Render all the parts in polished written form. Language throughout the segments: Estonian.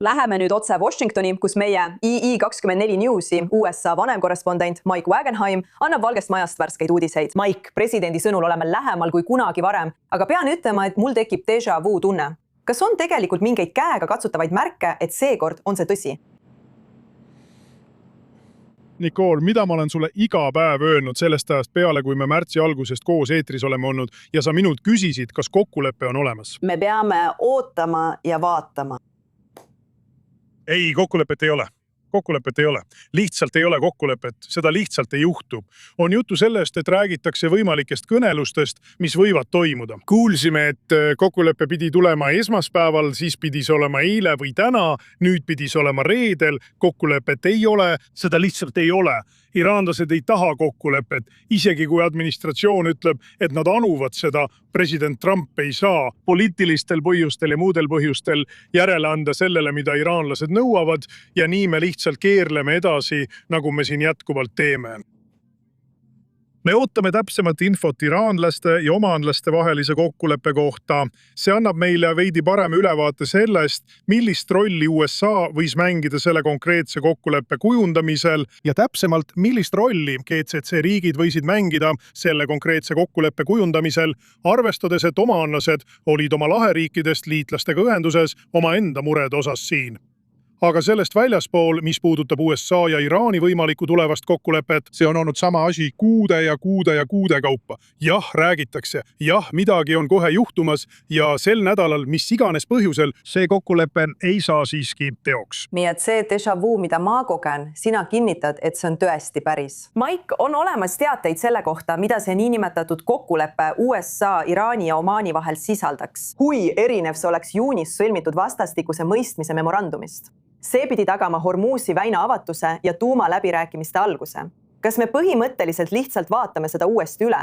Läheme nüüd otse Washingtoni, kus meie II24 Newsi USA vanemkorrespondent Mike Wagenheim annab Valgest Majast värskeid uudiseid. Mike, presidendi sõnul oleme lähemal kui kunagi varem, aga pean ütlema, et mul tekib déjà vu tunne. Kas on tegelikult mingeid käega katsutavaid märke, et seekord on see tõsi? Nicole, mida ma olen sulle iga päev öelnud sellest ajast peale, kui me märtsi algusest koos eetris oleme olnud ja sa minult küsisid, kas kokkulepe on olemas? Me peame ootama ja vaatama. Ei, kokkulepet ei ole. Kokkulepet ei ole. Lihtsalt ei ole kokkulepet. Seda lihtsalt ei juhtu. On juttu sellest, et räägitakse võimalikest kõnelustest, mis võivad toimuda. Kuulsime, et kokkulepe pidi tulema esmaspäeval, siis pidis olema eile või täna, nüüd pidis olema reedel. Kokkulepet ei ole, seda lihtsalt ei ole. Iraanlased ei taha kokkulepet, isegi kui administratsioon ütleb, et nad anuvad seda, president Trump ei saa poliitilistel põhjustel ja muudel põhjustel järele anda sellele, mida iraanlased nõuavad, ja nii me lihtsalt keerleme edasi, nagu me siin jätkuvalt teeme. Me ootame täpsemat infot iraanlaste ja omaanlaste vahelise kokkuleppe kohta. See annab meile veidi parem ülevaate sellest, millist rolli USA võis mängida selle konkreetse kokkuleppe kujundamisel ja täpsemalt, millist rolli GCC riigid võisid mängida selle konkreetse kokkuleppe kujundamisel, arvestades, et omaanlased olid oma laheriikidest liitlastega ühenduses oma enda murede osas siin. Aga sellest väljaspool, mis puudutab USA ja Iraani võimalikku tulevast kokkulepet, see on olnud sama asi kuude ja kuude kaupa. Jah, räägitakse. Jah, midagi on kohe juhtumas ja sel nädalal, mis iganes põhjusel, see kokkulepe ei saa siiski teoks. Nii et see déjà vu, mida ma kogen, sina kinnitad, et see on tõesti päris. Mike, on olemas teateid selle kohta, mida see niinimetatud kokkulepe USA, Iraani ja Omaani vahel sisaldaks. Kui erinev see oleks juunis sõlmitud vastastikuse mõistmise memorandumist? See pidi tagama Hormuzi väina avatuse ja tuuma läbirääkimiste alguse. Kas me põhimõtteliselt lihtsalt vaatame seda uuesti üle?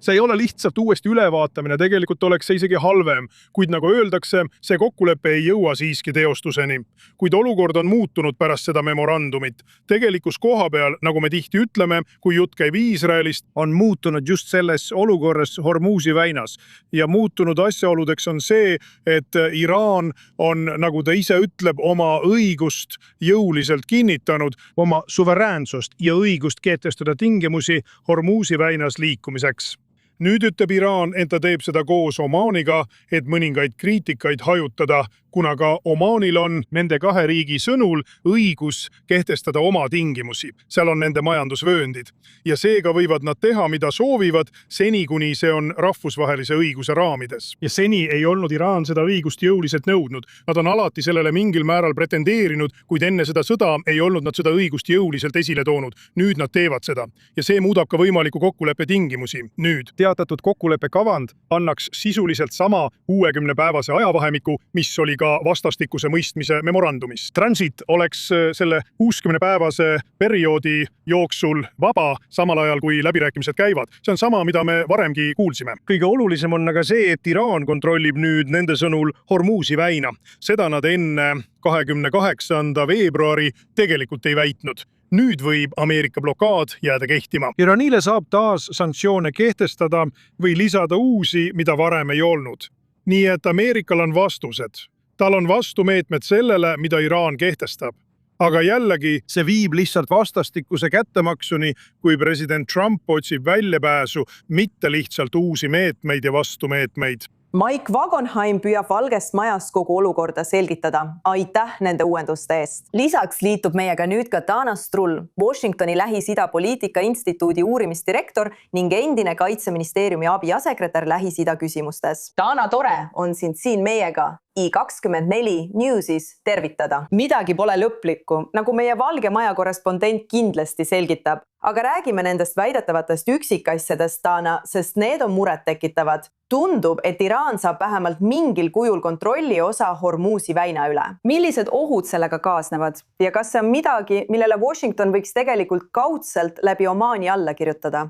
See ei ole lihtsalt uuesti ülevaatamine, tegelikult oleks see isegi halvem, kuid nagu öeldakse, see kokkulepe ei jõua siiski teostuseni. Kuid olukord on muutunud pärast seda memorandumit. Tegelikus koha peal, nagu me tihti ütleme, kui jutt käib Iisraelist, on muutunud just selles olukorras Hormuzi väinas. Ja muutunud asjaoludeks on see, et Iraan on, nagu ta ise ütleb, oma õigust jõuliselt kinnitanud, oma suveräänsust ja õigust kehtestada tingimusi Hormuzi väinas liikumiseks. Nüüd ütleb Iraan, et ta teeb seda koos Omaaniga, et mõningaid kriitikaid hajutada, kuna ka Omaanil on nende kahe riigi sõnul õigus kehtestada oma tingimusi. Seal on nende majandusvööndid. Ja seega võivad nad teha, mida soovivad, seni kuni see on rahvusvahelise õiguse raamides. Ja seni ei olnud Iraan seda õigust jõuliselt nõudnud. Nad on alati sellele mingil määral pretendeerinud, kuid enne seda sõda ei olnud nad seda õigust jõuliselt esile toonud. Nüüd nad teevad seda. Ja see muudab ka võimaliku kokkuleppe tingimusi. Nüüd teatatud kokkuleppe kavand annaks sisuliselt sama 60-päevase ajavahemiku, mis oli ka vastastikuse mõistmise memorandumis. Transit oleks selle 60-päevase perioodi jooksul vaba, samal ajal kui läbirääkimised käivad. See on sama, mida me varemgi kuulsime. Kõige olulisem on aga see, et Iraan kontrollib nüüd nende sõnul Hormuzi väina. Seda nad enne 28. veebruari tegelikult ei väitnud. Nüüd võib Ameerika blokaad jääda kehtima. Iraanile saab taas sanktsioone kehtestada või lisada uusi, mida varem ei olnud. Nii et Ameerikal on vastused. Tal on vastumeetmed sellele, mida Iraan kehtestab. Aga jällegi, see viib lihtsalt vastastikuse kättemaksuni, kui president Trump otsib väljapääsu, mitte lihtsalt uusi meetmeid ja vastumeetmeid. Mike Wagenheim püüab Valgest Majast kogu olukorda selgitada. Aitäh nende uuenduste eest. Lisaks liitub meiega nüüd ka Dana Strull, Washingtoni Lähis-Ida poliitika instituudi uurimisdirektor ning endine Kaitseministeeriumi abiasekretär Lähis-Ida küsimustes. Dana, tore on sind siin meiega I24 Newsis tervitada. Midagi pole lõplikku, nagu meie Valge Maja korrespondent kindlasti selgitab. Aga räägime nendest väidetavatest üksikasjadest, Dana, sest need on muret tekitavad. Tundub, et Iraan saab vähemalt mingil kujul kontrolli osa Hormuzi väina üle. Millised ohud sellega kaasnevad? Ja kas see on midagi, millele Washington võiks tegelikult kaudselt läbi Omaani alla kirjutada?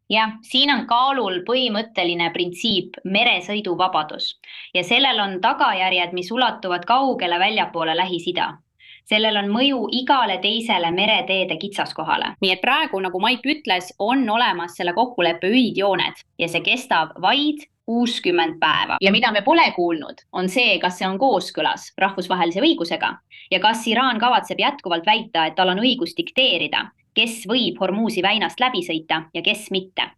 Jah, siin on kaalul põhimõtteline printsiip meresõiduvabadus ja sellel on tagajärjed, mis ulatuvad kaugele väljapoole Lähis-Ida. sellel on mõju igale teisele mereteede kitsaskohale. Nii et praegu, nagu Mike ütles, on olemas selle kokkuleppe üldjooned ja see kestab vaid 60 päeva. Ja mida me pole kuulnud, on see, kas see on kooskõlas rahvusvahelise õigusega ja kas Iraan kavatseb jätkuvalt väita, et tal on õigus dikteerida, kes võib Hormuzi väinast läbi sõita ja kes mitte.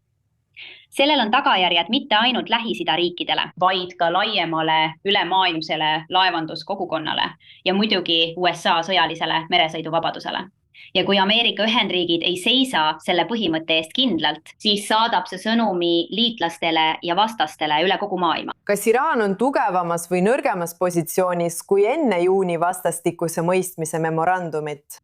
Sellel on tagajärjed mitte ainult Lähis-Ida riikidele, vaid ka laiemale ülemaailmsele laevanduskogukonnale ja muidugi USA sõjalisele meresõiduvabadusele. Ja kui Ameerika Ühendriigid ei seisa selle põhimõtte eest kindlalt, siis saadab see sõnumi liitlastele ja vastastele üle kogu maailma. Kas Iraan on tugevamas või nõrgemas positsioonis kui enne juuni vastastikuse mõistmise memorandumit?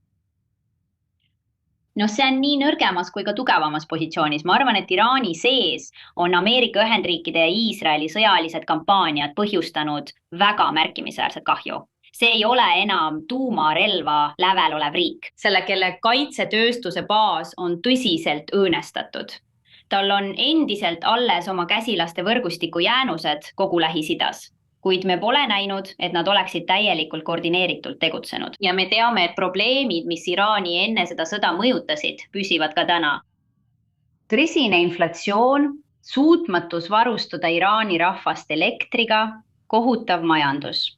No see on nii nõrgemas kui ka tugevamas positsioonis. Ma arvan, et Iraani sees on Ameerika Ühendriikide ja Iisraeli sõjalised kampaaniad põhjustanud väga märkimisväärset kahju. See ei ole enam tuumarelva lävel olev riik, selle kelle kaitsetööstuse baas on tõsiselt õõnestatud. Tal on endiselt alles oma käsilaste võrgustiku jäänused kogu Lähis-Idas. Kuid me pole näinud, et nad oleksid täielikult koordineeritult tegutsenud. Ja me teame, et probleemid, mis Iraani enne seda sõda mõjutasid, püsivad ka täna. Tõsine inflatsioon, suutmatus varustada Iraani rahvast elektriga, kohutav majandus.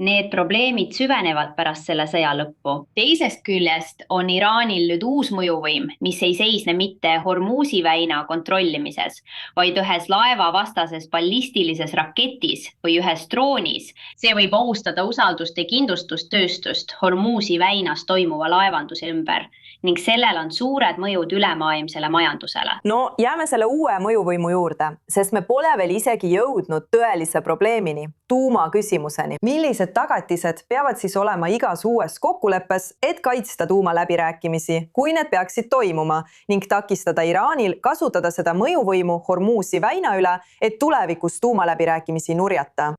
Need probleemid süvenevad pärast selle sõja lõppu. Teisest küljest on Iraanil nüüd uus mõjuvõim, mis ei seisne mitte Hormuzi väina kontrollimises, vaid ühes laeva vastases ballistilises raketis või ühes droonis. See võib ohustada usaldust ja kindlustustööstust Hormuzi väinas toimuva laevanduse ümber ning sellel on suured mõjud ülemaailmsele majandusele. No jääme selle uue mõjuvõimu juurde, sest me pole veel isegi jõudnud tõelise probleemini, tuumaküsimuseni. Millised tagatised peavad siis olema igas uues kokkuleppes, et kaitsta tuumaläbirääkimisi, kui need peaksid toimuma ning takistada Iraanil kasutada seda mõjuvõimu Hormuzi väina üle, et tulevikus tuumaläbirääkimisi nurjata?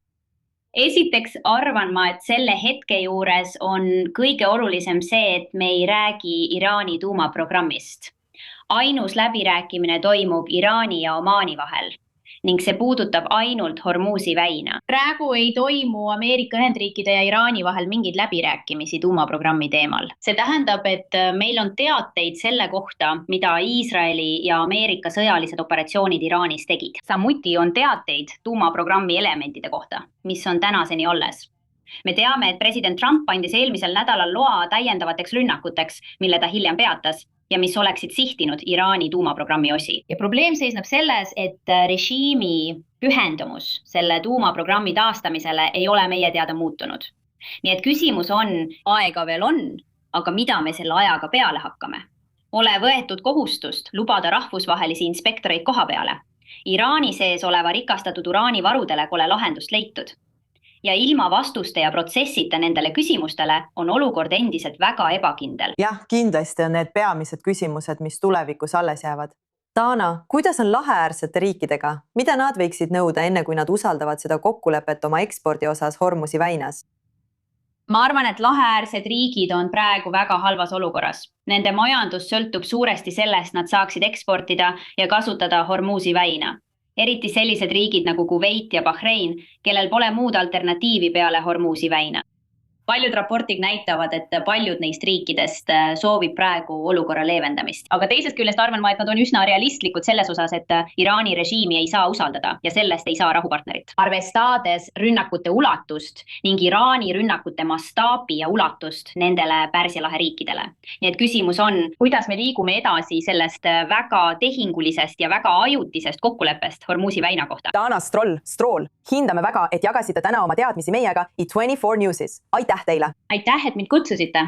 Esiteks arvan ma, et selle hetke juures on kõige olulisem see, et me ei räägi Iraani tuumaprogrammist. Ainus läbirääkimine toimub Iraani ja Omaani vahel ning see puudutab ainult Hormuzi väina. Praegu ei toimu Ameerika Ühendriikide ja Iraani vahel mingeid läbirääkimisi tuumaprogrammi teemal. See tähendab, et meil on teateid selle kohta, mida Iisraeli ja Ameerika sõjalised operatsioonid Iraanis tegid. Samuti on teateid tuumaprogrammi elementide kohta, mis on tänaseni alles. Me teame, et president Trump andis eelmisel nädalal loa täiendavateks rünnakuteks, mille ta hiljem peatas ja mis oleksid sihtinud Iraani tuumaprogrammi osi. Ja probleem seisneb selles, et režiimi pühendumus selle tuumaprogrammi taastamisele ei ole meie teada muutunud. Nii et küsimus on, aega veel on, aga mida me selle ajaga peale hakkame? Ole võetud kohustust lubada rahvusvahelisi inspektoreid koha peale. Iraani sees oleva rikastatud uraani varudele pole lahendust leitud. Ja ilma vastuste ja protsessita nendele küsimustele on olukord endiselt väga ebakindel. Jah, kindlasti on need peamised küsimused, mis tulevikus alles jäävad. Dana, kuidas on laheäärsete riikidega? Mida nad võiksid nõuda enne, kui nad usaldavad seda kokkulepet oma ekspordi osas Hormuzi väinas? Ma arvan, et laheäärsed riigid on praegu väga halvas olukorras. Nende majandus sõltub suuresti sellest, nad saaksid eksportida ja kasutada Hormuzi väina. Eriti sellised riigid nagu Kuveit ja Bahrein, kellel pole muud alternatiivi peale Hormuzi väina. Paljud raportid näitavad, et paljud neist riikidest soovib praegu olukorra leevendamist. Aga teisest küljest arvan ma, et nad on üsna realistlikud selles osas, et Iraani režiimi ei saa usaldada ja sellest ei saa rahupartnerit. Arvestades rünnakute ulatust ning Iraani rünnakute mastaabi ja ulatust nendele Pärsia lahe riikidele. Nii et küsimus on, kuidas me liigume edasi sellest väga tehingulisest ja väga ajutisest kokkuleppest Hormuzi väina kohta. Dana Stroll, hindame väga, et jagasite täna oma teadmisi meiega i24 Newsis. Aitäh teile! Aitäh, et mind kutsusite!